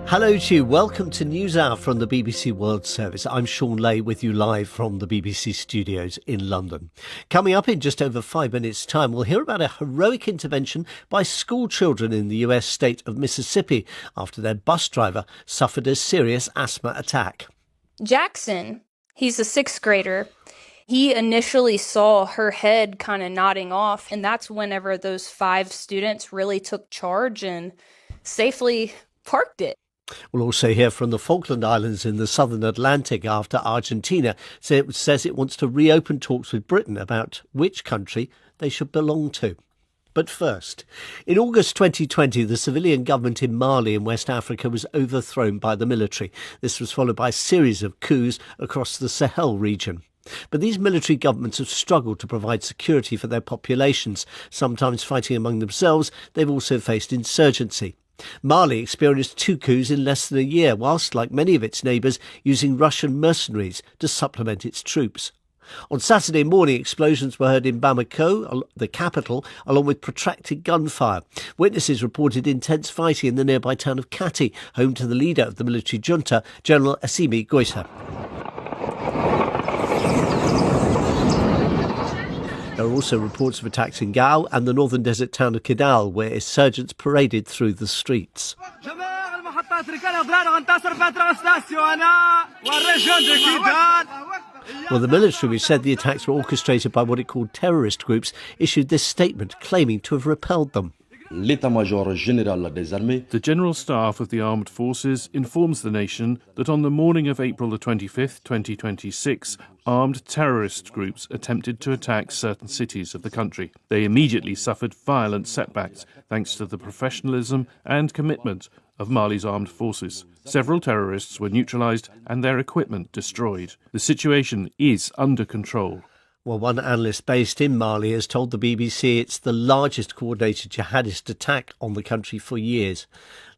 Hello to you. Welcome to News Hour from the BBC World Service. I'm Sean Lay with you live from the BBC studios in London. Coming up in just over 5 minutes' time, we'll hear about a heroic intervention by school children in the US state of Mississippi after their bus driver suffered a serious asthma attack. Jackson, he's a sixth grader. He initially saw her head kind of nodding off, and that's whenever those 5 students really took charge and safely parked it. We'll also hear from the Falkland Islands in the southern Atlantic after Argentina says it wants to reopen talks with Britain about which country they should belong to. But first, in August 2020, the civilian government in Mali in West Africa was overthrown by the military. This was followed by a series of coups across the Sahel region. But these military governments have struggled to provide security for their populations. Sometimes fighting among themselves, they've also faced insurgency. Mali experienced 2 coups in less than a year, whilst, like many of its neighbours, using Russian mercenaries to supplement its troops. On Saturday morning, explosions were heard in Bamako, the capital, along with protracted gunfire. Witnesses reported intense fighting in the nearby town of Kati, home to the leader of the military junta, General Assimi Goïta. There are also reports of attacks in Gao and the northern desert town of Kidal, where insurgents paraded through the streets. Well, the military, which said the attacks were orchestrated by what it called terrorist groups, issued this statement claiming to have repelled them. The General Staff of the Armed Forces informs the nation that on the morning of April the 25th, 2026, armed terrorist groups attempted to attack certain cities of the country. They immediately suffered violent setbacks thanks to the professionalism and commitment of Mali's armed forces. Several terrorists were neutralised and their equipment destroyed. The situation is under control. Well, one analyst based in Mali has told the BBC it's the largest coordinated jihadist attack on the country for years.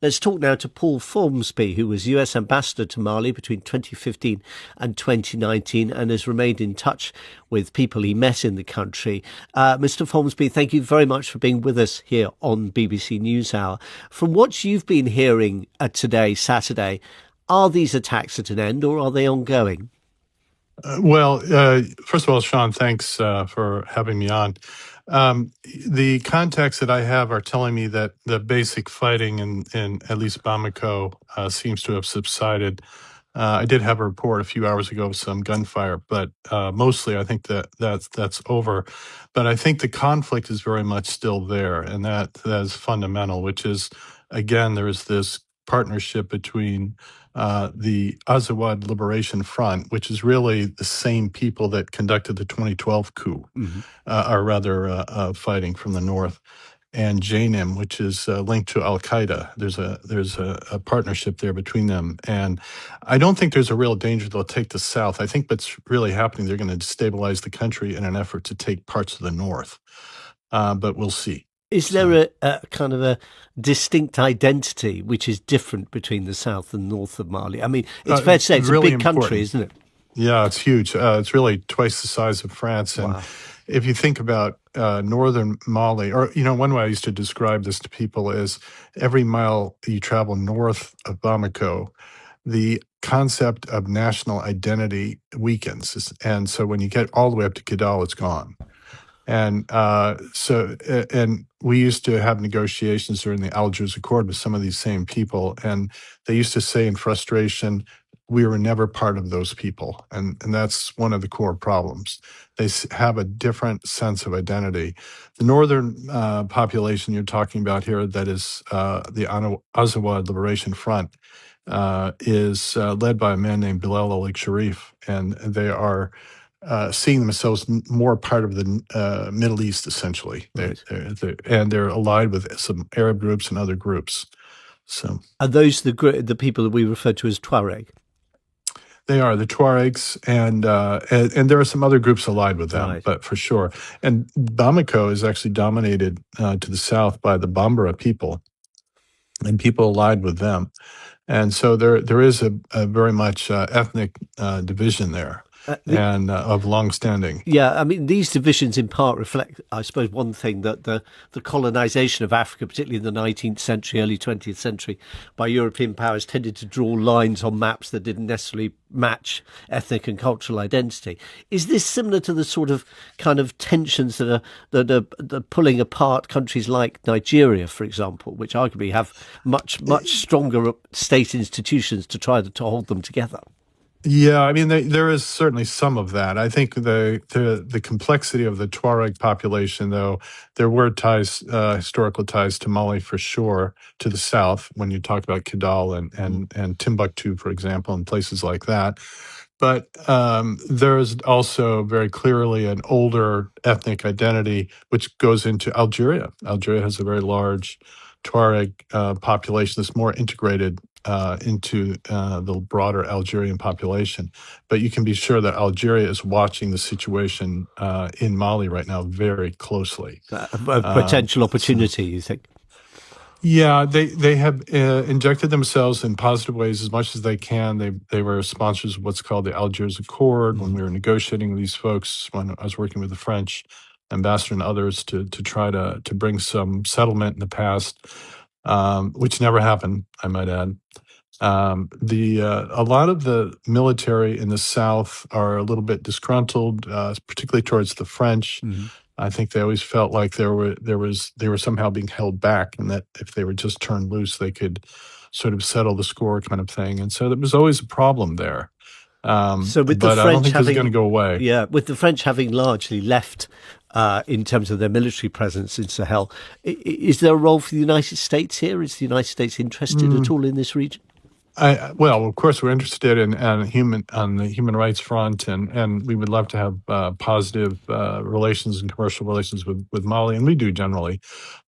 Let's talk now to Paul Formsby, who was US ambassador to Mali between 2015 and 2019 and has remained in touch with people he met in the country. Mr. Formsby, thank you very much for being with us here on BBC NewsHour. From what you've been hearing today, Saturday, are these attacks at an end or are they ongoing? First of all, Sean, thanks for having me on. The contacts that I have are telling me that the basic fighting in at least Bamako seems to have subsided. I did have a report a few hours ago of some gunfire, but mostly I think that's over. But I think the conflict is very much still there, and that is fundamental, which is, again, there is this partnership between the Azawad Liberation Front, which is really the same people that conducted the 2012 coup, fighting from the north, and JNIM, which is linked to Al-Qaeda. There's a partnership there between them. And I don't think there's a real danger they'll take the south. I think what's really happening, they're going to destabilize the country in an effort to take parts of the north. But we'll see. Is there a kind of a distinct identity which is different between the south and north of Mali? I mean, it's fair to say it's really a big country, isn't it? Yeah, it's huge. It's really twice the size of France. And wow. If you think about northern Mali, or, one way I used to describe this to people is every mile you travel north of Bamako, the concept of national identity weakens. And so when you get all the way up to Kidal, it's gone. And and we used to have negotiations during the Algiers Accord with some of these same people, and they used to say in frustration, we were never part of those people. And that's one of the core problems. They have a different sense of identity. The northern population you're talking about here, that is the Azawad Liberation Front, is led by a man named Bilal al-Sharif, and they are seeing themselves more part of the Middle East, essentially. Right. They're allied with some Arab groups and other groups. So, are those the people that we refer to as Tuareg? They are the Tuaregs, and there are some other groups allied with them, right. But for sure. And Bamako is actually dominated to the south by the Bambara people, and people allied with them. And so there is a very much ethnic division there. and of long standing. Yeah, I mean, these divisions in part reflect, I suppose, one thing that the colonization of Africa, particularly in the 19th century, early 20th century, by European powers, tended to draw lines on maps that didn't necessarily match ethnic and cultural identity. Is this similar to the sort of kind of tensions that are pulling apart countries like Nigeria, for example, which arguably have much stronger state institutions to try to hold them together? Yeah, I mean, there is certainly some of that. I think the complexity of the Tuareg population, though, there were ties, historical ties to Mali for sure, to the south, when you talk about Kidal and Timbuktu, for example, and places like that. But there is also very clearly an older ethnic identity, which goes into Algeria. Algeria has a very large Tuareg population that's more integrated into the broader Algerian population. But you can be sure that Algeria is watching the situation in Mali right now very closely. A potential opportunity, you think? Yeah, they have injected themselves in positive ways as much as they can. They were sponsors of what's called the Algiers Accord when we were negotiating with these folks, when I was working with the French ambassador and others to try to bring some settlement in the past, which never happened, I might add. A lot of the military in the South are a little bit disgruntled, particularly towards the French. I think they always felt like they were somehow being held back, and that if they were just turned loose, they could sort of settle the score, kind of thing. And so there was always a problem there. So with the but I don't French think it's going to go away. Yeah, with the French having largely left in terms of their military presence in Sahel, is there a role for the United States here? Is the United States interested at all in this region? Well, of course, we're interested in on the human rights front, and we would love to have positive relations and commercial relations with Mali, and we do generally,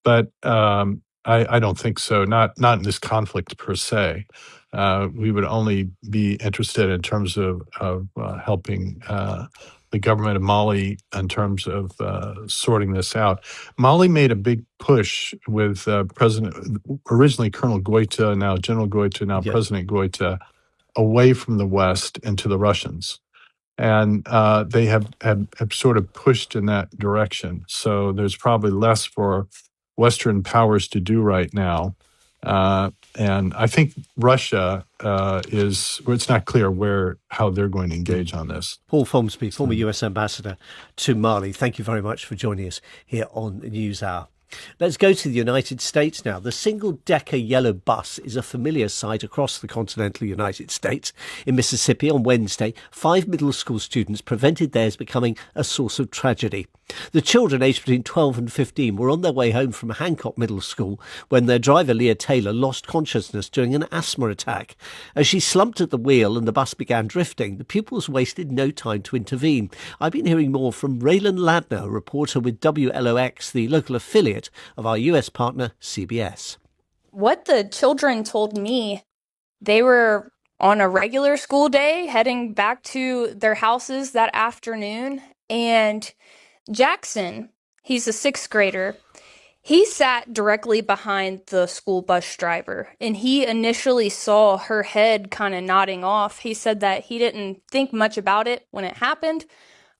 but I don't think so. Not in this conflict per se. We would only be interested in terms of helping the government of Mali in terms of sorting this out. Mali made a big push with originally Colonel Goita, now General Goita, now President Goita, away from the West and to the Russians. And they have sort of pushed in that direction. So there's probably less for Western powers to do right now. And I think Russia it's not clear how they're going to engage on this. Paul Fomsby, former US ambassador to Mali, thank you very much for joining us here on the News Hour. Let's go to the United States now. The single-decker yellow bus is a familiar sight across the continental United States. In Mississippi on Wednesday, 5 middle school students prevented theirs becoming a source of tragedy. The children, aged between 12 and 15, were on their way home from Hancock Middle School when their driver, Leah Taylor, lost consciousness during an asthma attack. As she slumped at the wheel and the bus began drifting, the pupils wasted no time to intervene. I've been hearing more from Raylan Ladner, a reporter with WLOX, the local affiliate of our US partner, CBS. What the children told me, they were on a regular school day heading back to their houses that afternoon, and Jackson, he's a 6th grader, he sat directly behind the school bus driver, and he initially saw her head kind of nodding off. He said that he didn't think much about it when it happened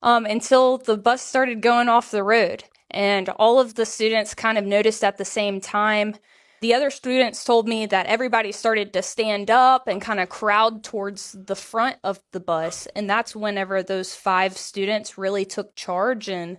until the bus started going off the road. And all of the students kind of noticed at the same time. The other students told me that everybody started to stand up and kind of crowd towards the front of the bus. And that's whenever those 5 students really took charge and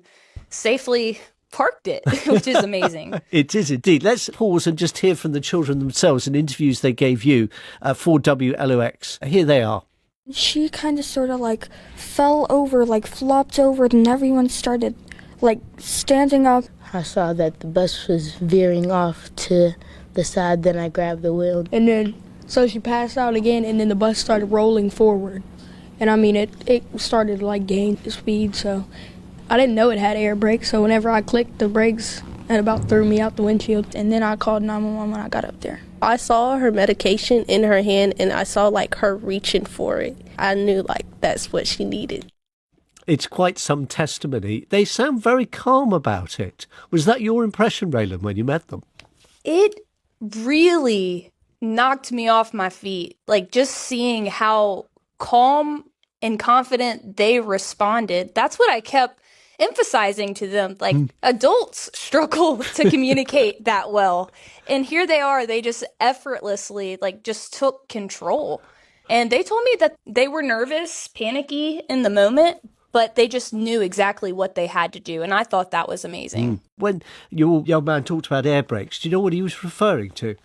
safely parked it, which is amazing. It is indeed. Let's pause and just hear from the children themselves in interviews they gave you for WLOX. Here they are. She kind of sort of like fell over, like flopped over, and everyone started like standing up. I saw that the bus was veering off to the side, then I grabbed the wheel. And then, so she passed out again, and then the bus started rolling forward. And I mean, it started to like gain speed, so I didn't know it had air brakes, so whenever I clicked the brakes, it about threw me out the windshield. And then I called 911 when I got up there. I saw her medication in her hand, and I saw like her reaching for it. I knew like that's what she needed. It's quite some testimony. They sound very calm about it. Was that your impression, Raylan, when you met them? It really knocked me off my feet. Like just seeing how calm and confident they responded. That's what I kept emphasizing to them. Like, adults struggle to communicate that well. And here they are, they just effortlessly, like, just took control. And they told me that they were nervous, panicky in the moment, but they just knew exactly what they had to do. And I thought that was amazing. When your young man talked about air brakes, do you know what he was referring to?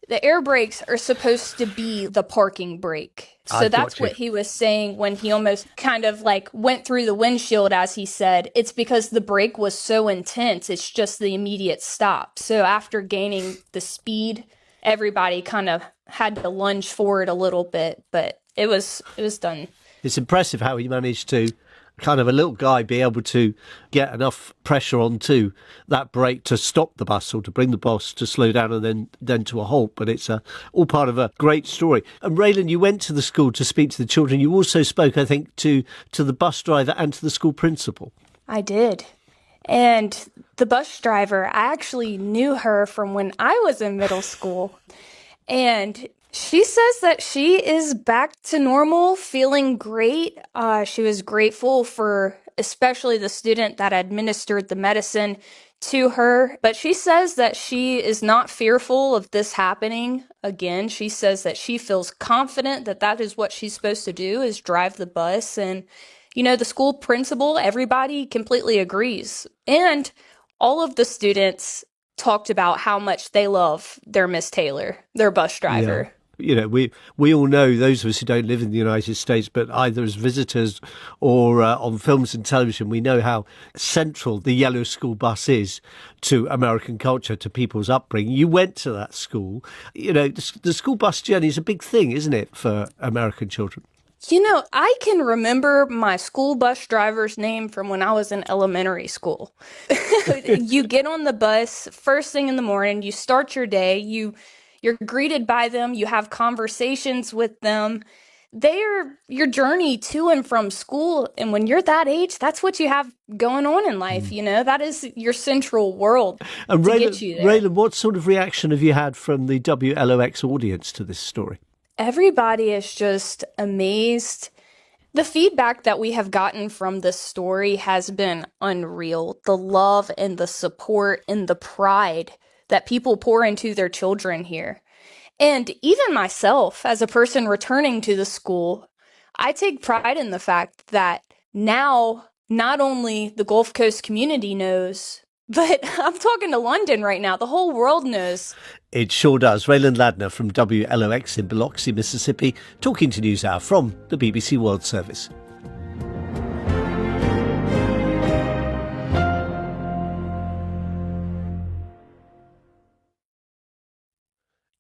The air brakes are supposed to be the parking brake. So that's what he was saying when he almost kind of like went through the windshield, as he said. It's because the brake was so intense, it's just the immediate stop. So after gaining the speed, everybody kind of had to lunge forward a little bit, but it was done. It's impressive how he managed to, kind of a little guy, be able to get enough pressure onto that brake to stop the bus or to bring the bus to slow down and then to a halt. But it's all part of a great story. And Raylan, you went to the school to speak to the children. You also spoke, I think, to the bus driver and to the school principal. I did. And the bus driver, I actually knew her from when I was in middle school. And she says that she is back to normal, feeling great. She was grateful for especially the student that administered the medicine to her. But she says that she is not fearful of this happening again. She says that she feels confident that that is what she's supposed to do, is drive the bus. And, you know, the school principal, everybody completely agrees. And all of the students talked about how much they love their Miss Taylor, their bus driver. Yeah. You know, we all know, those of us who don't live in the United States, but either as visitors or on films and television, we know how central the yellow school bus is to American culture, to people's upbringing. You went to that school. You know, the school bus journey is a big thing, isn't it, for American children? You know, I can remember my school bus driver's name from when I was in elementary school. You get on the bus first thing in the morning, you start your day, you're greeted by them, you have conversations with them. They are your journey to and from school. And when you're that age, that's what you have going on in life. You know, that is your central world and to get you there. Raylan, what sort of reaction have you had from the WLOX audience to this story? Everybody is just amazed. The feedback that we have gotten from this story has been unreal. The love and the support and the pride that people pour into their children here. And even myself, as a person returning to the school, I take pride in the fact that now not only the Gulf Coast community knows, but I'm talking to London right now. The whole world knows. It sure does. Raylan Ladner from WLOX in Biloxi, Mississippi, talking to NewsHour from the BBC World Service.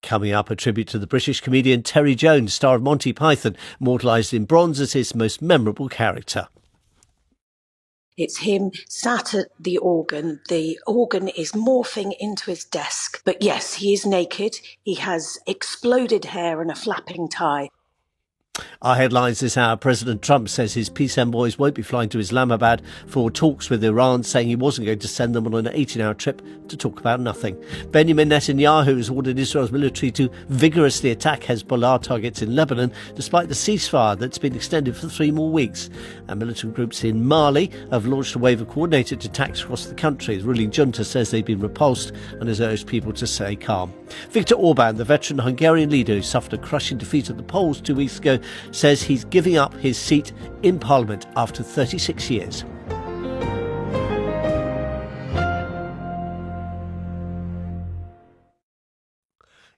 Coming up, a tribute to the British comedian Terry Jones, star of Monty Python, immortalised in bronze as his most memorable character. It's him sat at the organ. The organ is morphing into his desk. But yes, he is naked. He has exploded hair and a flapping tie. Our headlines this hour: President Trump says his peace envoys won't be flying to Islamabad for talks with Iran, saying he wasn't going to send them on an 18-hour trip to talk about nothing. Benjamin Netanyahu has ordered Israel's military to vigorously attack Hezbollah targets in Lebanon, despite the ceasefire that's been extended for 3 more weeks. And militant groups in Mali have launched a wave of coordinated attacks across the country. The ruling junta says they've been repulsed and has urged people to stay calm. Viktor Orban, the veteran Hungarian leader who suffered a crushing defeat at the polls 2 weeks ago, says he's giving up his seat in Parliament after 36 years.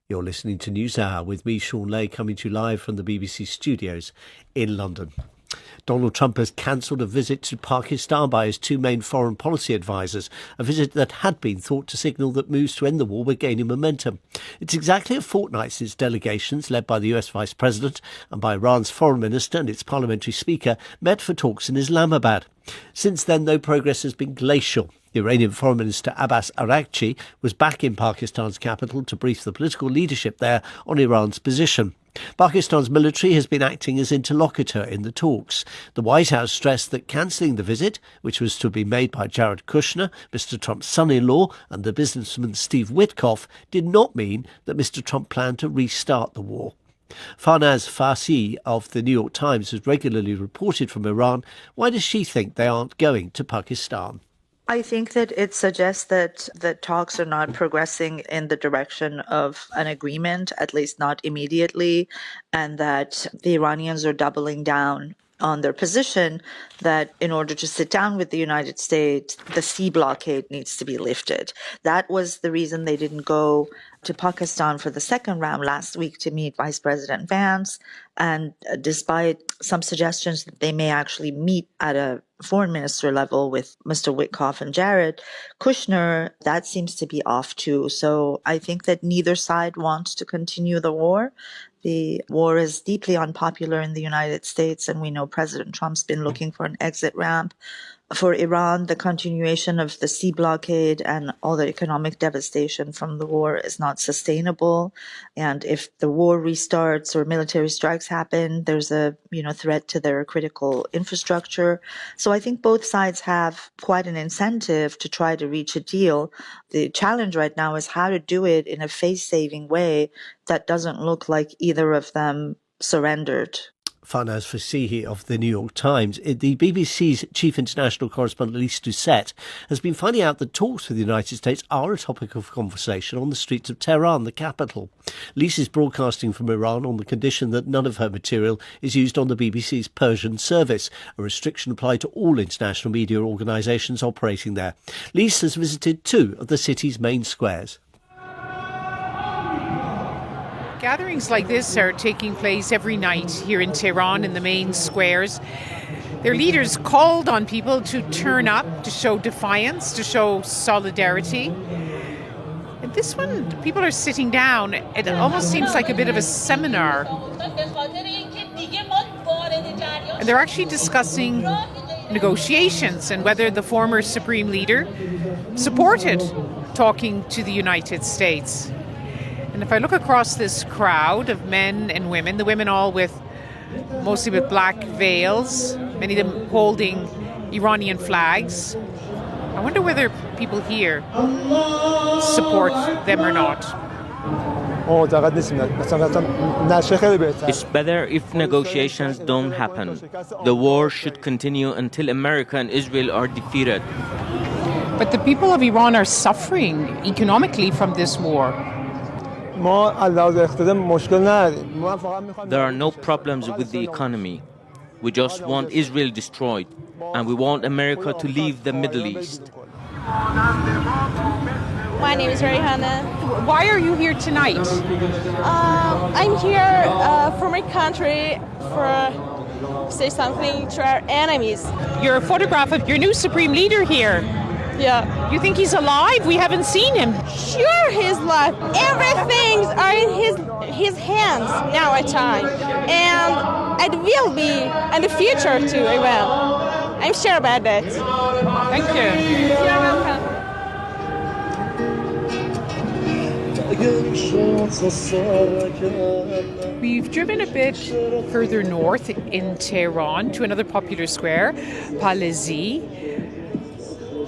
You're listening to NewsHour with me, Sean Lay, coming to you live from the BBC studios in London. Donald Trump has cancelled a visit to Pakistan by his 2 main foreign policy advisers, a visit that had been thought to signal that moves to end the war were gaining momentum. It's exactly a fortnight since delegations led by the US Vice President and by Iran's foreign minister and its parliamentary speaker met for talks in Islamabad. Since then, though, progress has been glacial. The Iranian Foreign Minister Abbas Araghchi was back in Pakistan's capital to brief the political leadership there on Iran's position. Pakistan's military has been acting as interlocutor in the talks. The White House stressed that cancelling the visit, which was to be made by Jared Kushner, Mr. Trump's son-in-law, and the businessman Steve Witkoff, did not mean that Mr. Trump planned to restart the war. Farnaz Farsi of the New York Times has regularly reported from Iran. Why does she think they aren't going to Pakistan? I think that it suggests that the talks are not progressing in the direction of an agreement, at least not immediately, and that the Iranians are doubling down on their position that in order to sit down with the United States, the sea blockade needs to be lifted. That was the reason they didn't go to Pakistan for the second round last week to meet Vice President Vance. And despite some suggestions that they may actually meet at a foreign minister level with Mr. Witkoff and Jared Kushner, that seems to be off too. So I think that neither side wants to continue the war. The war is deeply unpopular in the United States, and we know President Trump's been looking for an exit ramp. For Iran, the continuation of the sea blockade and all the economic devastation from the war is not sustainable. And if the war restarts or military strikes happen, there's a threat to their critical infrastructure. So I think both sides have quite an incentive to try to reach a deal. The challenge right now is how to do it in a face-saving way that doesn't look like either of them surrendered. Farnaz Farsi of the New York Times. The BBC's chief international correspondent Lise Doucette has been finding out that talks with the United States are a topic of conversation on the streets of Tehran, the capital. Lise is broadcasting from Iran on the condition that none of her material is used on the BBC's Persian service, a restriction applied to all international media organisations operating there. Lise has visited two of the city's main squares. Gatherings like this are taking place every night here in Tehran in the main squares. Their leaders called on people to turn up, to show defiance, to show solidarity. And this one, people are sitting down. It almost seems like a bit of a seminar. And they're actually discussing negotiations and whether the former supreme leader supported talking to the United States. And if I look across this crowd of men and women, the women all mostly with black veils, many of them holding Iranian flags, I wonder whether people here support them or not. It's better if negotiations don't happen. The war should continue until America and Israel are defeated. But the people of Iran are suffering economically from this war. There are no problems with the economy. We just want Israel destroyed, and we want America to leave the Middle East. My name is Rayhana. Why are you here tonight? I'm here for my country, for say something to our enemies. You're a photograph of your new supreme leader here. Yeah. You think he's alive? We haven't seen him. Sure, he's alive. Everything's are in his hands now at time, and it will be in the future too. Well, I'm sure about that. Thank you. You're welcome. We've driven a bit further north in Tehran to another popular square, Palaizi.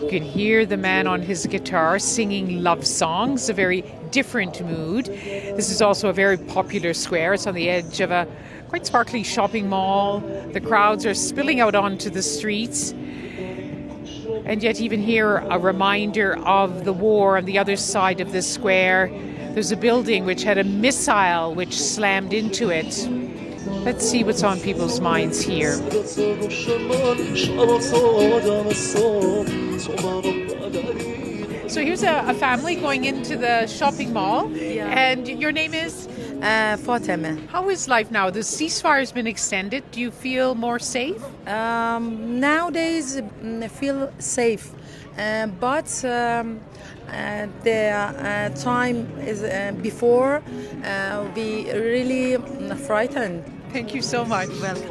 You can hear the man on his guitar singing love songs, a very different mood. This is also a very popular square. It's on the edge of a quite sparkly shopping mall. The crowds are spilling out onto the streets. And yet even here, a reminder of the war on the other side of the square. There's a building which had a missile which slammed into it. Let's see what's on people's minds here. So here's a family going into the shopping mall. Yeah. And your name is? Fatima. How is life now? The ceasefire has been extended. Do you feel more safe? Nowadays, I feel safe. But the time is before, we really frightened. Thank you so much. Welcome.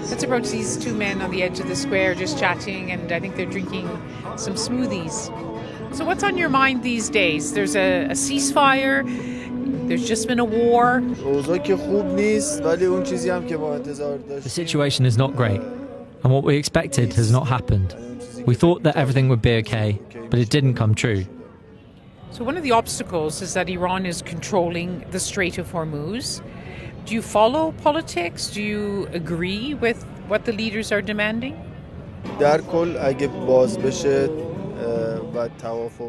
Let's approach these two men on the edge of the square just chatting, and I think they're drinking some smoothies. So what's on your mind these days? There's a ceasefire, there's just been a war. The situation is not great, and what we expected has not happened. We thought that everything would be okay, but it didn't come true. So one of the obstacles is that Iran is controlling the Strait of Hormuz. Do you follow politics? Do you agree with what the leaders are demanding?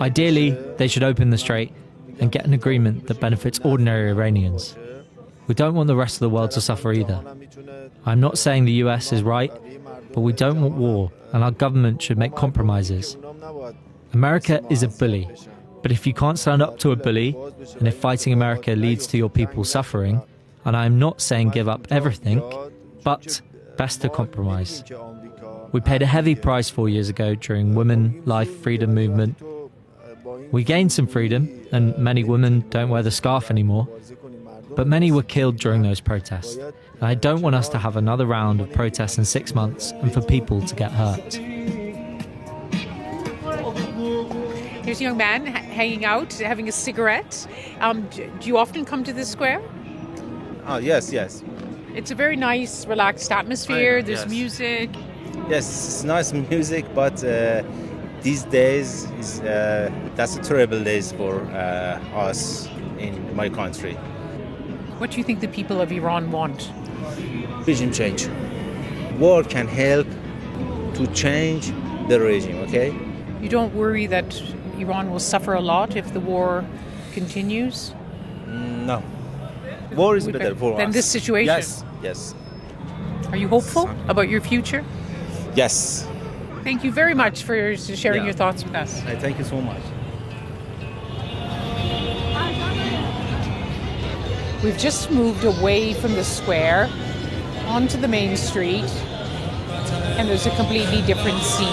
Ideally, they should open the strait and get an agreement that benefits ordinary Iranians. We don't want the rest of the world to suffer either. I'm not saying the US is right, but we don't want war, and our government should make compromises. America is a bully, but if you can't stand up to a bully, and if fighting America leads to your people suffering, and I'm not saying give up everything, but best to compromise. We paid a heavy price 4 years ago during Women, Life, Freedom movement. We gained some freedom, and many women don't wear the scarf anymore. But many were killed during those protests. And I don't want us to have another round of protests in 6 months and for people to get hurt. Here's a young man hanging out, having a cigarette. Do you often come to this square? Yes. It's a very nice, relaxed atmosphere. There's music. Yes, it's nice music, but these days, that's a terrible days for us in my country. What do you think the people of Iran want? Regime change. War can help to change the regime, okay? You don't worry that Iran will suffer a lot if the war continues? No. War is better for us. Than this situation? Yes. Are you hopeful about your future? Yes. Thank you very much for sharing your thoughts with us. Thank you so much. We've just moved away from the square onto the main street, and there's a completely different scene.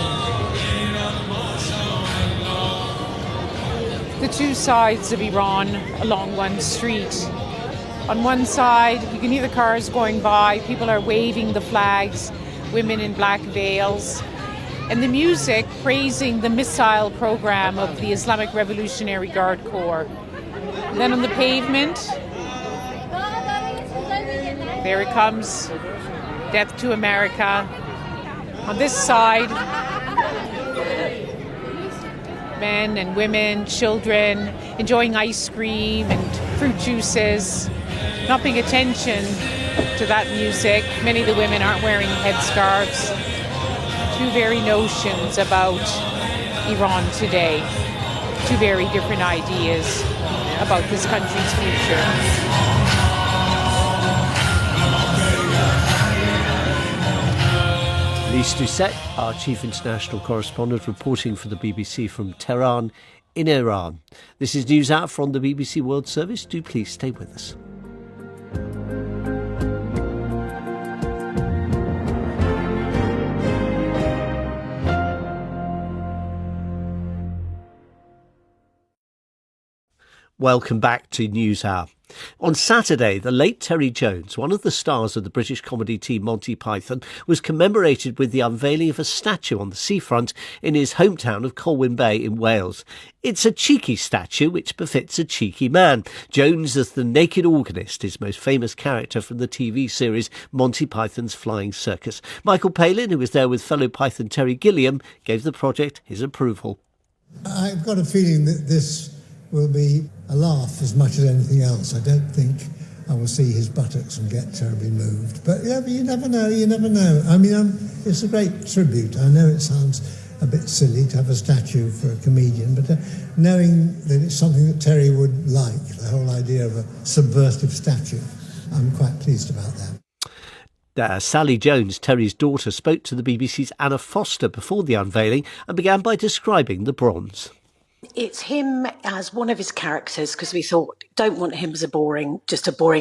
The two sides of Iran along one street. On one side, you can hear the cars going by, people are waving the flags, women in black veils, and the music praising the missile program of the Islamic Revolutionary Guard Corps. And then on the pavement, there it comes, death to America. On this side, men and women, children, enjoying ice cream and fruit juices, not paying attention to that music. Many of the women aren't wearing headscarves. Two very notions about Iran today. Two very different ideas about this country's future. Lise Doucet, our chief international correspondent, reporting for the BBC from Tehran in Iran. This is News Out from the BBC World Service. Do please stay with us. Welcome back to News Hour. On Saturday, the late Terry Jones, one of the stars of the British comedy team Monty Python, was commemorated with the unveiling of a statue on the seafront in his hometown of Colwyn Bay in Wales. It's a cheeky statue which befits a cheeky man. Jones as the naked organist, his most famous character from the TV series Monty Python's Flying Circus. Michael Palin, who was there with fellow Python Terry Gilliam, gave the project his approval. I've got a feeling that this will be a laugh as much as anything else. I don't think I will see his buttocks and get terribly moved. But yeah, but you never know. I mean, it's a great tribute. I know it sounds a bit silly to have a statue for a comedian, but knowing that it's something that Terry would like, the whole idea of a subversive statue, I'm quite pleased about that. Sally Jones, Terry's daughter, spoke to the BBC's Anna Foster before the unveiling and began by describing the bronze. It's him as one of his characters, because we thought, don't want him as a boring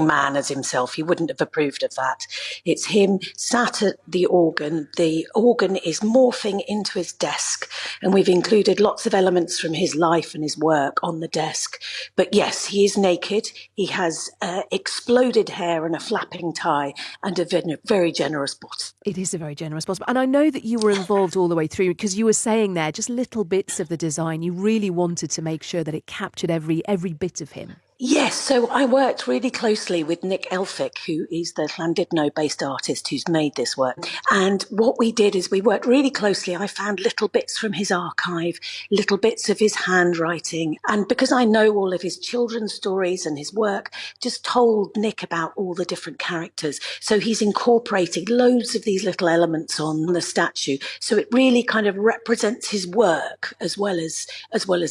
man as himself. He wouldn't have approved of that. It's him sat at the organ. The organ is morphing into his desk, and we've included lots of elements from his life and his work on the desk. But yes, he is naked. He has exploded hair and a flapping tie and a very generous bottom. It is a very generous bottom. And I know that you were involved all the way through, because you were saying there just little bits of the design. You really wanted to make sure that it captured every bit of him. Yes, so I worked really closely with Nick Elphick, who is the Llandudno-based artist who's made this work. And what we did is we worked really closely. I found little bits from his archive, little bits of his handwriting. And because I know all of his children's stories and his work, just told Nick about all the different characters. So he's incorporated loads of these little elements on the statue. So it really kind of represents his work as well as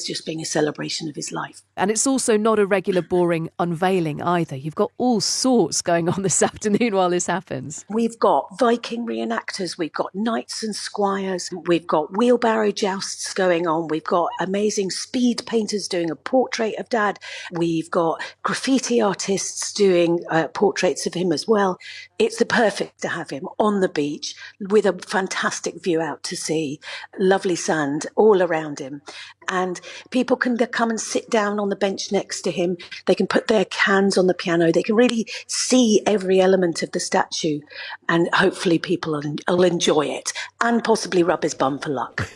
just being a celebration of his life. And it's also not a regular boring unveiling either. You've got all sorts going on this afternoon while this happens. We've got Viking reenactors, we've got knights and squires, we've got wheelbarrow jousts going on, we've got amazing speed painters doing a portrait of Dad, we've got graffiti artists doing portraits of him as well. It's the perfect to have him on the beach with a fantastic view out to sea, lovely sand all around him. And people can come and sit down on the bench next to him. They can put their hands on the piano. They can really see every element of the statue. And hopefully people will enjoy it and possibly rub his bum for luck.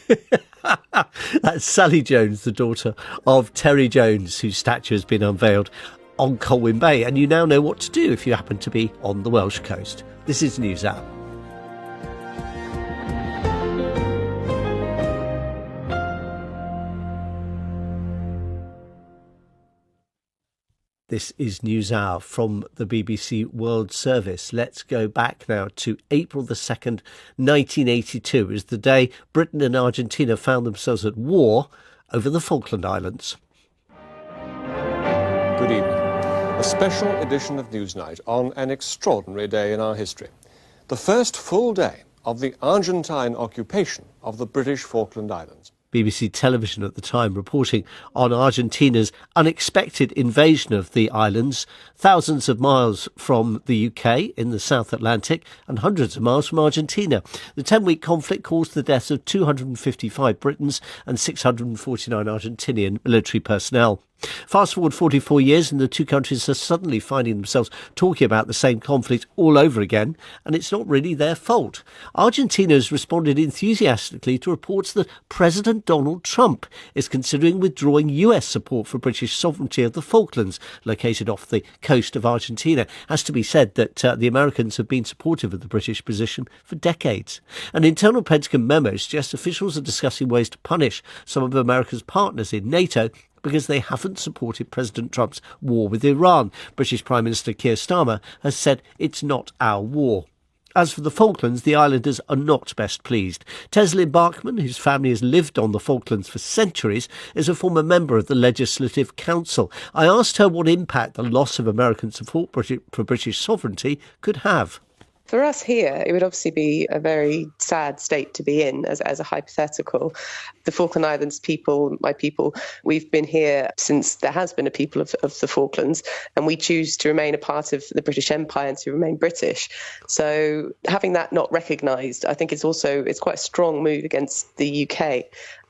That's Sally Jones, the daughter of Terry Jones, whose statue has been unveiled on Colwyn Bay. And you now know what to do if you happen to be on the Welsh coast. This is News Hour. This is News Hour from the BBC World Service. Let's go back now to April the 2nd, 1982, is the day Britain and Argentina found themselves at war over the Falkland Islands. Good evening. A special edition of Newsnight on an extraordinary day in our history. The first full day of the Argentine occupation of the British Falkland Islands. BBC Television at the time reporting on Argentina's unexpected invasion of the islands, thousands of miles from the UK in the South Atlantic and hundreds of miles from Argentina. The 10-week conflict caused the deaths of 255 Britons and 649 Argentinian military personnel. Fast forward 44 years and the two countries are suddenly finding themselves talking about the same conflict all over again, and it's not really their fault. Argentina has responded enthusiastically to reports that President Donald Trump is considering withdrawing US support for British sovereignty of the Falklands, located off the coast of Argentina. It has to be said that the Americans have been supportive of the British position for decades. An internal Pentagon memo suggests officials are discussing ways to punish some of America's partners in NATO because they haven't supported President Trump's war with Iran. British Prime Minister Keir Starmer has said it's not our war. As for the Falklands, the islanders are not best pleased. Teslin Barkman, whose family has lived on the Falklands for centuries, is a former member of the Legislative Council. I asked her what impact the loss of American support for British sovereignty could have. For us here, it would obviously be a very sad state to be in as a hypothetical. The Falkland Islands people, my people, we've been here since there has been a people of the Falklands, and we choose to remain a part of the British Empire and to remain British. So having that not recognised, I think it's quite a strong move against the UK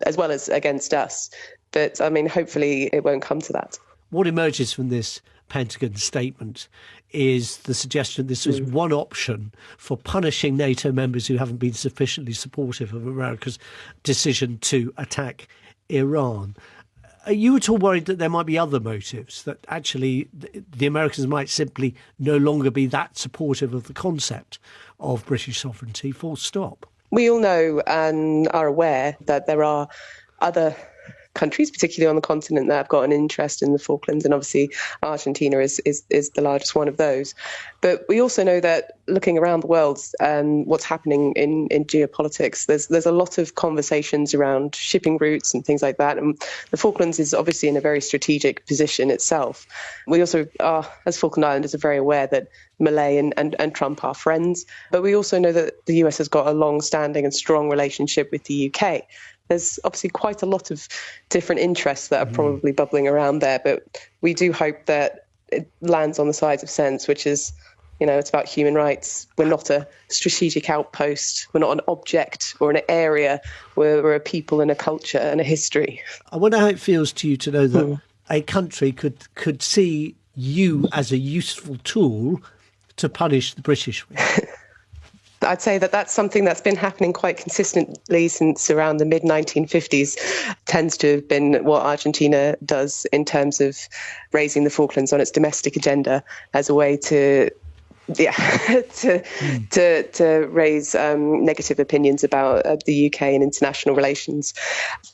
as well as against us. But I mean, hopefully it won't come to that. What emerges from this Pentagon statement is the suggestion this is one option for punishing NATO members who haven't been sufficiently supportive of America's decision to attack Iran. Are you at all worried that there might be other motives, that actually the Americans might simply no longer be that supportive of the concept of British sovereignty, full stop? We all know and are aware that there are other countries, particularly on the continent, that have got an interest in the Falklands, and obviously Argentina is the largest one of those. But we also know that looking around the world and what's happening in geopolitics, there's a lot of conversations around shipping routes and things like that. And the Falklands is obviously in a very strategic position itself. We also are, as Falkland Islanders, are very aware that Malay and Trump are friends. But we also know that the US has got a long-standing and strong relationship with the UK. There's obviously quite a lot of different interests that are probably bubbling around there, but we do hope that it lands on the side of sense, which is, it's about human rights. We're not a strategic outpost. We're not an object or an area. We're a people and a culture and a history. I wonder how it feels to you to know that a country could see you as a useful tool to punish the British with. I'd say that that's something that's been happening quite consistently since around the mid-1950s. Tends to have been what Argentina does in terms of raising the Falklands on its domestic agenda as a way to to raise negative opinions about the UK and international relations.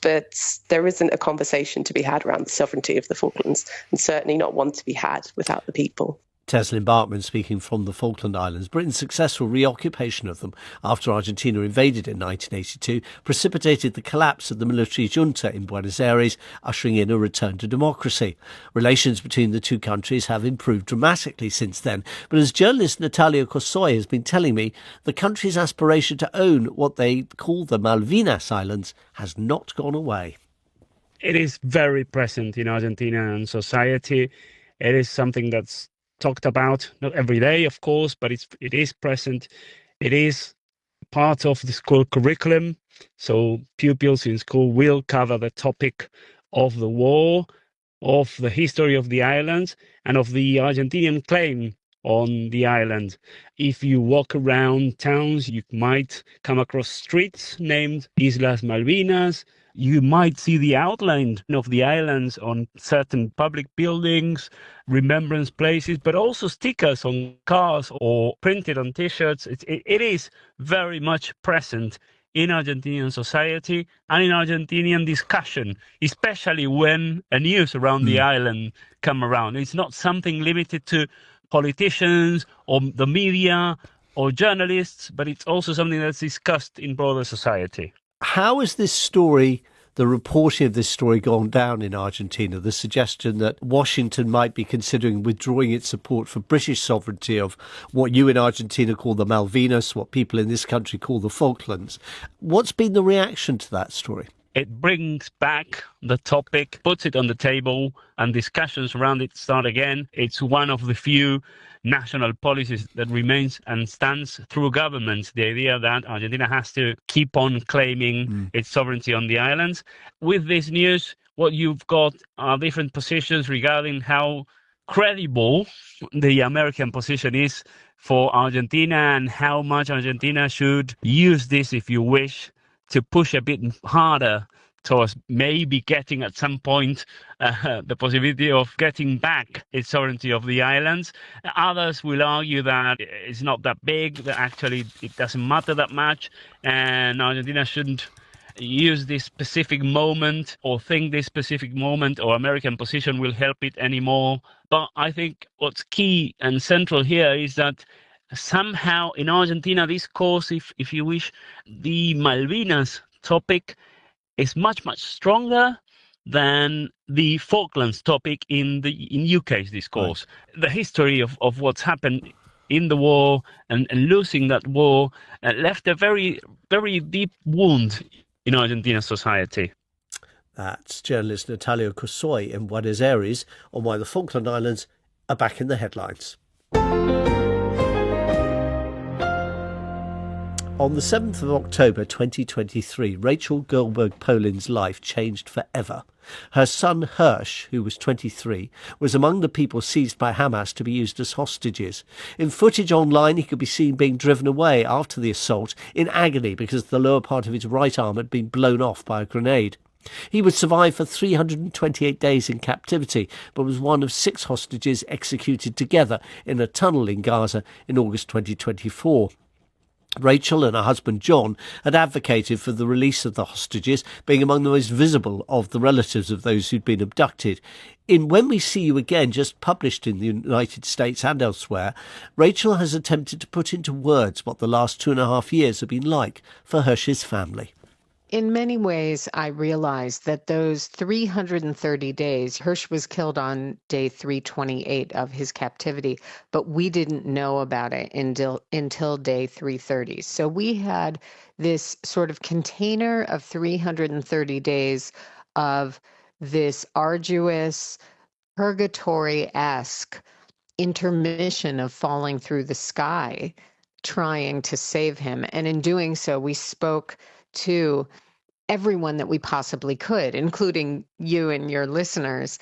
But there isn't a conversation to be had around the sovereignty of the Falklands, and certainly not one to be had without the people. Teslin Barkman speaking from the Falkland Islands. Britain's successful reoccupation of them after Argentina invaded in 1982 precipitated the collapse of the military junta in Buenos Aires, ushering in a return to democracy. Relations between the two countries have improved dramatically since then, but as journalist Natalia Kosoy has been telling me, the country's aspiration to own what they call the Malvinas Islands has not gone away. It is very present in Argentinian society. It is something that's talked about, not every day, of course, but it is present. It is part of the school curriculum. So pupils in school will cover the topic of the war, of the history of the islands, and of the Argentinian claim on the island. If you walk around towns, you might come across streets named Islas Malvinas. You might see the outline of the islands on certain public buildings, remembrance places, but also stickers on cars or printed on T-shirts. It is very much present in Argentinian society and in Argentinian discussion, especially when a news around the island come around. It's not something limited to politicians or the media or journalists, but it's also something that's discussed in broader society. How has this story, the reporting of this story, gone down in Argentina? The suggestion that Washington might be considering withdrawing its support for British sovereignty of what you in Argentina call the Malvinas, what people in this country call the Falklands. What's been the reaction to that story? It brings back the topic, puts it on the table, and discussions around it start again. It's one of the few national policies that remains and stands through governments, the idea that Argentina has to keep on claiming its sovereignty on the islands. With this news, what you've got are different positions regarding how credible the American position is for Argentina and how much Argentina should use this, if you wish, to push a bit harder towards maybe getting at some point the possibility of getting back its sovereignty of the islands. Others will argue that it's not that big, that actually it doesn't matter that much, and Argentina shouldn't use this specific moment or think this specific moment or American position will help it anymore. But I think what's key and central here is that somehow in Argentina, this cause, if you wish, the Malvinas topic is much, much stronger than the Falklands topic in UK's discourse. Right. The history of what's happened in the war and losing that war left a very, very deep wound in Argentina society. That's journalist Natalia Kosoy in Buenos Aires on why the Falkland Islands are back in the headlines. On the 7th of October 2023, Rachel Goldberg-Polin's life changed forever. Her son Hirsch, who was 23, was among the people seized by Hamas to be used as hostages. In footage online, he could be seen being driven away after the assault in agony because the lower part of his right arm had been blown off by a grenade. He would survive for 328 days in captivity, but was one of 6 hostages executed together in a tunnel in Gaza in August 2024. Rachel and her husband John had advocated for the release of the hostages, being among the most visible of the relatives of those who'd been abducted. In When We See You Again, just published in the United States and elsewhere, Rachel has attempted to put into words what the last 2.5 years have been like for Hirsch's family. In many ways, I realized that those 330 days, Hirsch was killed on day 328 of his captivity, but we didn't know about it until day 330. So we had this sort of container of 330 days of this arduous, purgatory-esque intermission of falling through the sky, trying to save him. And in doing so, we spoke to everyone that we possibly could, including you and your listeners.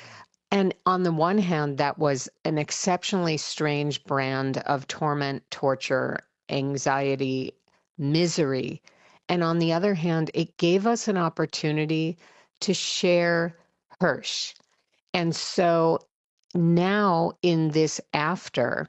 And on the one hand, that was an exceptionally strange brand of torment, torture, anxiety, misery. And on the other hand, it gave us an opportunity to share Hirsch. And so now in this after,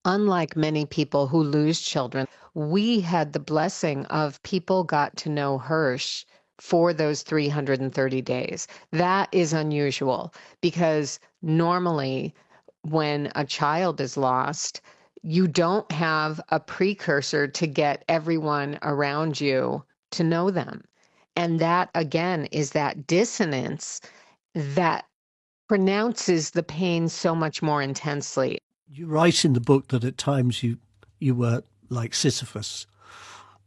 unlike many people who lose children, we had the blessing of people got to know Hirsch for those 330 days. That is unusual because normally when a child is lost, you don't have a precursor to get everyone around you to know them. And that, again, is that dissonance that pronounces the pain so much more intensely. You write in the book that at times you were like Sisyphus,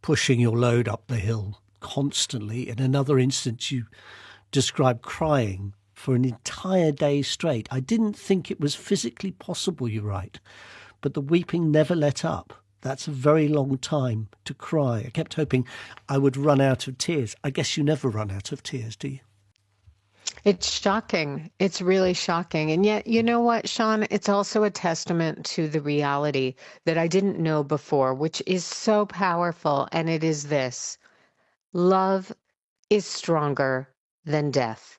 pushing your load up the hill constantly. In another instance, you describe crying for an entire day straight. I didn't think it was physically possible, you write, but the weeping never let up. That's a very long time to cry. I kept hoping I would run out of tears. I guess you never run out of tears, do you? It's shocking. It's really shocking. And yet, you know what, Sean? It's also a testament to the reality that I didn't know before, which is so powerful. And it is this: love is stronger than death.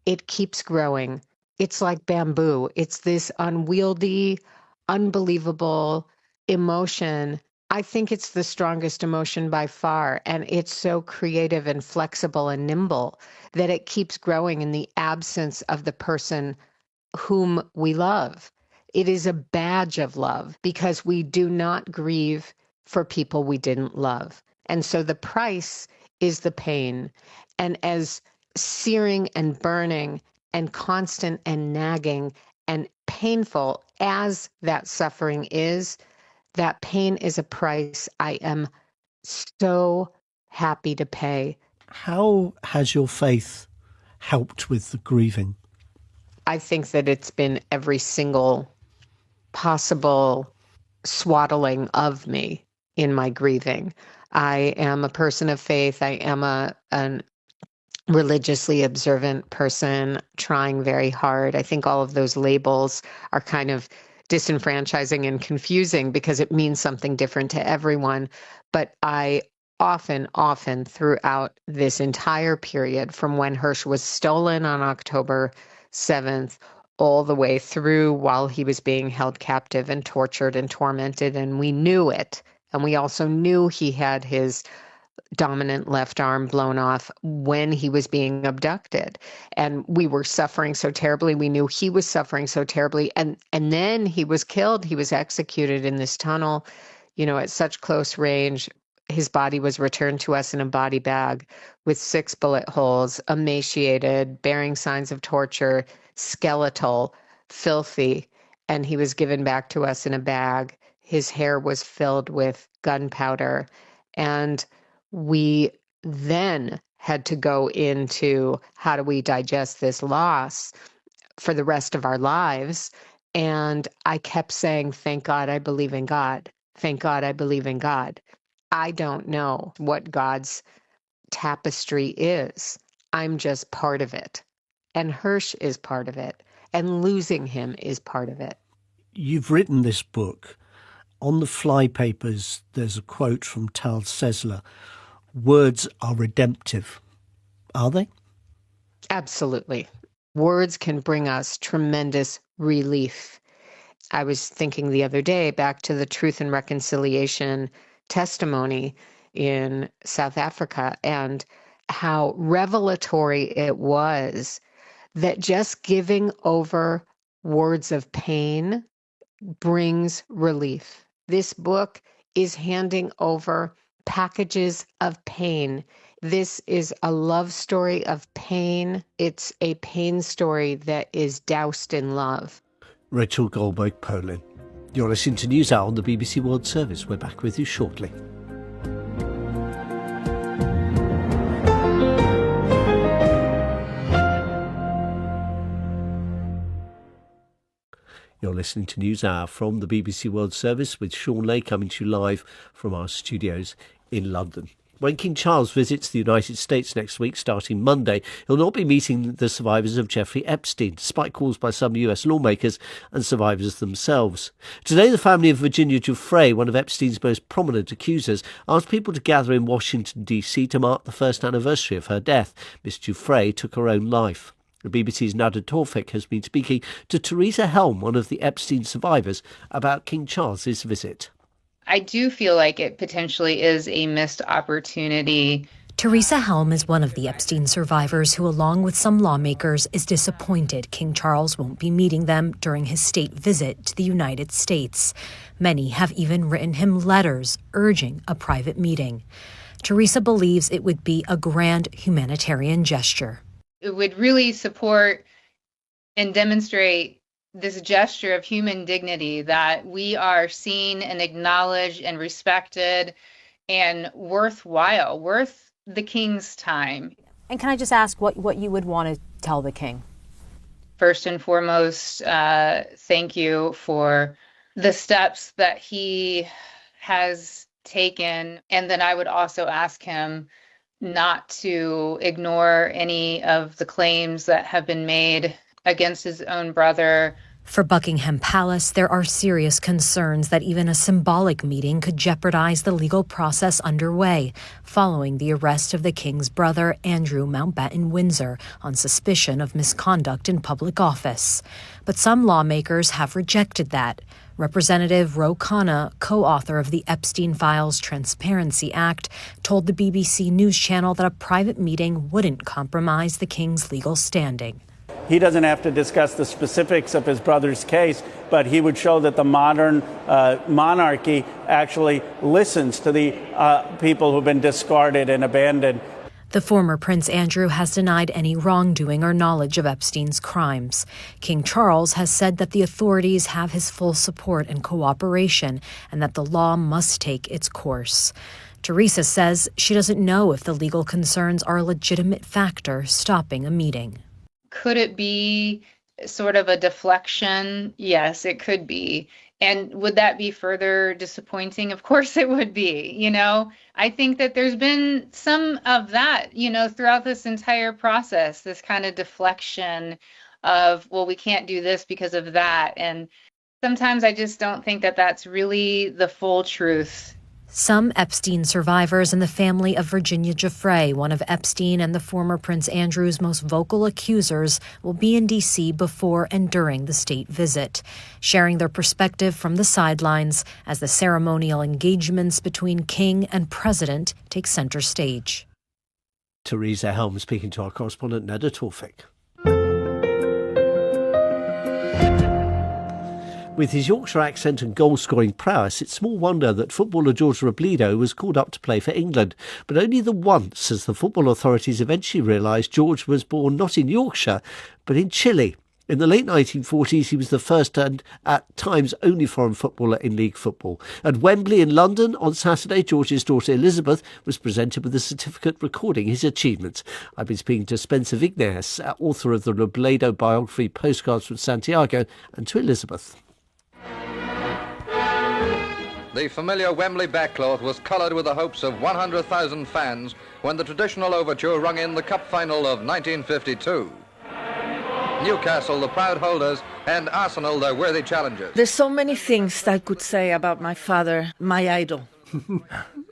It keeps growing. It's like bamboo. It's this unwieldy, unbelievable emotion. I think it's the strongest emotion by far. And it's so creative and flexible and nimble that it keeps growing in the absence of the person whom we love. It is a badge of love because we do not grieve for people we didn't love. And so the price is the pain. And as searing and burning and constant and nagging and painful as that suffering is, that pain is a price I am so happy to pay. How has your faith helped with the grieving? I think that it's been every single possible swaddling of me in my grieving. I am a person of faith. I am an religiously observant person trying very hard. I think all of those labels are kind of disenfranchising and confusing because it means something different to everyone. But I often throughout this entire period from when Hirsch was stolen on October 7th all the way through while he was being held captive and tortured and tormented, and we knew it. And we also knew he had his dominant left arm blown off when he was being abducted. And we were suffering so terribly. We knew he was suffering so terribly. And then he was killed. He was executed in this tunnel, at such close range. His body was returned to us in a body bag with 6 bullet holes, emaciated, bearing signs of torture, skeletal, filthy. And he was given back to us in a bag. His hair was filled with gunpowder. And we then had to go into how do we digest this loss for the rest of our lives. And I kept saying, thank God I believe in God. Thank God I believe in God. I don't know what God's tapestry is. I'm just part of it. And Hirsch is part of it. And losing him is part of it. You've written this book. On the flypapers, there's a quote from Tal Sesler. Words are redemptive. Are they? Absolutely. Words can bring us tremendous relief. I was thinking the other day back to the Truth and Reconciliation testimony in South Africa and how revelatory it was that just giving over words of pain brings relief. This book is handing over packages of pain. This is a love story of pain. It's a pain story that is doused in love. Rachel Goldberg-Polin. You're listening to NewsHour on the BBC World Service. We're back with you shortly. You're listening to NewsHour from the BBC World Service with Sean Lay coming to you live from our studios in London. When King Charles visits the United States next week, starting Monday, he'll not be meeting the survivors of Jeffrey Epstein, despite calls by some US lawmakers and survivors themselves. Today, the family of Virginia Giuffre, one of Epstein's most prominent accusers, asked people to gather in Washington, D.C. to mark the first anniversary of her death. Miss Giuffre took her own life. The BBC's Nada Tawfik has been speaking to Teresa Helm, one of the Epstein survivors, about King Charles's visit. I do feel like it potentially is a missed opportunity. Teresa Helm is one of the Epstein survivors who, along with some lawmakers, is disappointed King Charles won't be meeting them during his state visit to the United States. Many have even written him letters urging a private meeting. Teresa believes it would be a grand humanitarian gesture. It would really support and demonstrate this gesture of human dignity, that we are seen and acknowledged and respected and worthwhile, worth the king's time. And can I just ask what you would want to tell the king? First and foremost, thank you for the steps that he has taken. And then I would also ask him not to ignore any of the claims that have been made against his own brother. For Buckingham Palace, there are serious concerns that even a symbolic meeting could jeopardize the legal process underway following the arrest of the king's brother, Andrew Mountbatten Windsor, on suspicion of misconduct in public office. But some lawmakers have rejected that. Representative Ro Khanna, co-author of the Epstein Files Transparency Act, told the BBC News Channel that a private meeting wouldn't compromise the king's legal standing. He doesn't have to discuss the specifics of his brother's case, but he would show that the modern monarchy actually listens to the people who've been discarded and abandoned. The former Prince Andrew has denied any wrongdoing or knowledge of Epstein's crimes. King Charles has said that the authorities have his full support and cooperation and that the law must take its course. Teresa says she doesn't know if the legal concerns are a legitimate factor stopping a meeting. Could it be sort of a deflection? Yes, it could be. And would that be further disappointing? Of course it would be. I think that there's been some of that, throughout this entire process, this kind of deflection of, well, we can't do this because of that. And sometimes I just don't think that that's really the full truth. Some Epstein survivors and the family of Virginia Giuffre, one of Epstein and the former Prince Andrew's most vocal accusers, will be in D.C. before and during the state visit, sharing their perspective from the sidelines as the ceremonial engagements between king and president take center stage. Teresa Helm speaking to our correspondent Nada Tawfik. With his Yorkshire accent and goal-scoring prowess, it's small wonder that footballer George Robledo was called up to play for England, but only the once, as the football authorities eventually realised George was born not in Yorkshire, but in Chile. In the late 1940s, he was the first and, at times, only foreign footballer in league football. At Wembley in London on Saturday, George's daughter Elizabeth was presented with a certificate recording his achievements. I've been speaking to Spencer Vignes, author of the Robledo biography Postcards from Santiago, and to Elizabeth. The familiar Wembley backcloth was coloured with the hopes of 100,000 fans when the traditional overture rung in the cup final of 1952. Newcastle, the proud holders, and Arsenal, their worthy challengers. There's so many things I could say about my father, my idol.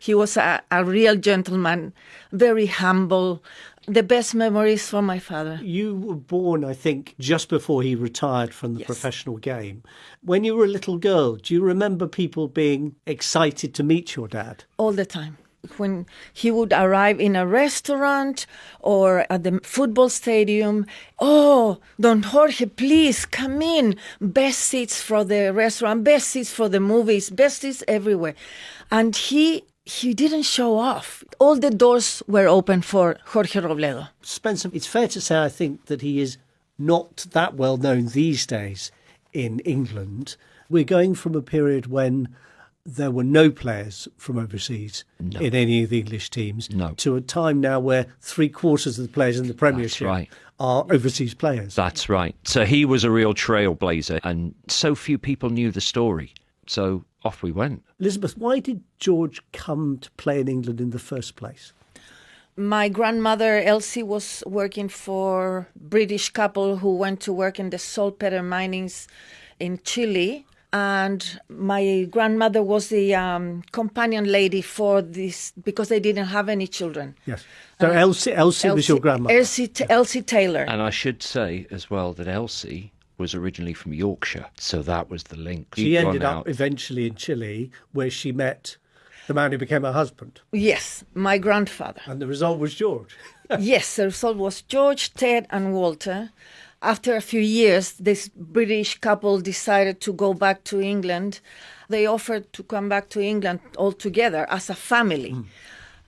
He was a real gentleman, very humble. The best memories for my father. You were born, I think, just before he retired from the professional game. When you were a little girl, do you remember people being excited to meet your dad? All the time. When he would arrive in a restaurant or at the football stadium, oh, Don Jorge, please come in. Best seats for the restaurant, best seats for the movies, best seats everywhere. And he didn't show off. All the doors were open for Jorge Robledo. Spencer, it's fair to say, I think, that he is not that well known these days in England. We're going from a period when there were no players from overseas in any of the English teams to a time now where 3/4 of the players in the Premiership are overseas players. That's right. So he was a real trailblazer and so few people knew the story. So off we went. Elizabeth, why did George come to play in England in the first place? My grandmother, Elsie, was working for a British couple who went to work in the saltpeter minings in Chile. And my grandmother was the companion lady for this because they didn't have any children. Yes. So Elsie was your grandmother? Elsie Taylor. And I should say as well that Elsie was originally from Yorkshire, so that was the link. She ended up eventually in Chile, where she met the man who became her husband. Yes, my grandfather. And the result was George. Yes, the result was George, Ted and Walter. After a few years, this British couple decided to go back to England. They offered to come back to England all together as a family.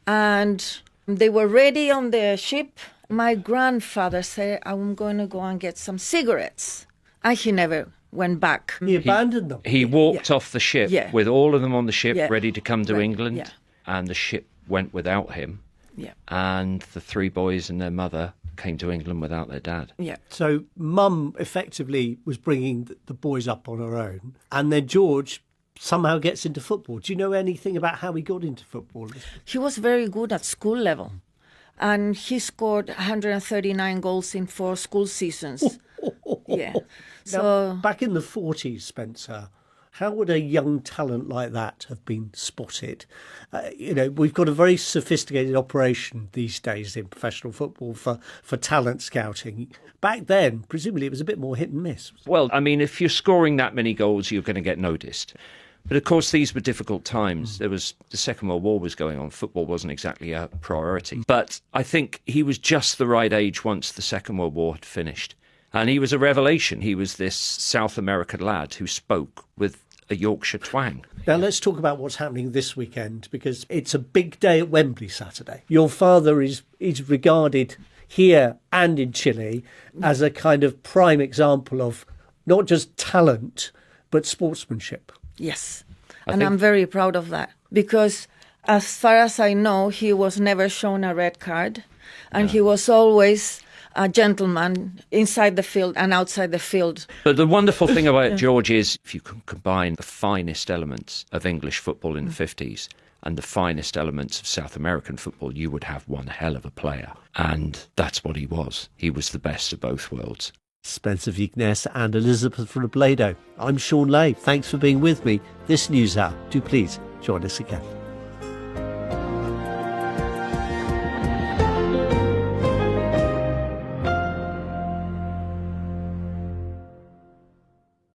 And they were ready on the ship. My grandfather said, I'm going to go and get some cigarettes. And he never went back. He abandoned them. He walked off the ship with all of them on the ship, ready to come to England. Yeah. And the ship went without him. Yeah. And the three boys and their mother came to England without their dad. Yeah. So Mum effectively was bringing the boys up on her own, and then George somehow gets into football. Do you know anything about how he got into football? He was very good at school level, and he scored 139 goals in 4 school seasons. Yeah. So back in the 40s, Spencer, how would a young talent like that have been spotted? We've got a very sophisticated operation these days in professional football for talent scouting. Back then, presumably it was a bit more hit and miss. Well, I mean, if you're scoring that many goals, you're going to get noticed. But of course, these were difficult times. There was the Second World War was going on. Football wasn't exactly a priority. But I think he was just the right age once the Second World War had finished. And he was a revelation. He was this South American lad who spoke with a Yorkshire twang. Now let's talk about what's happening this weekend, because it's a big day at Wembley Saturday. Your father is regarded here and in Chile as a kind of prime example of not just talent, but sportsmanship. Yes, I'm very proud of that, because as far as I know, he was never shown a red card, and he was always a gentleman inside the field and outside the field. But the wonderful thing about George is if you can combine the finest elements of English football in the 50s and the finest elements of South American football, you would have one hell of a player. And that's what he was. He was the best of both worlds. Spencer Vignes and Elizabeth Robledo. I'm Sean Lay. Thanks for being with me this NewsHour. Do please join us again.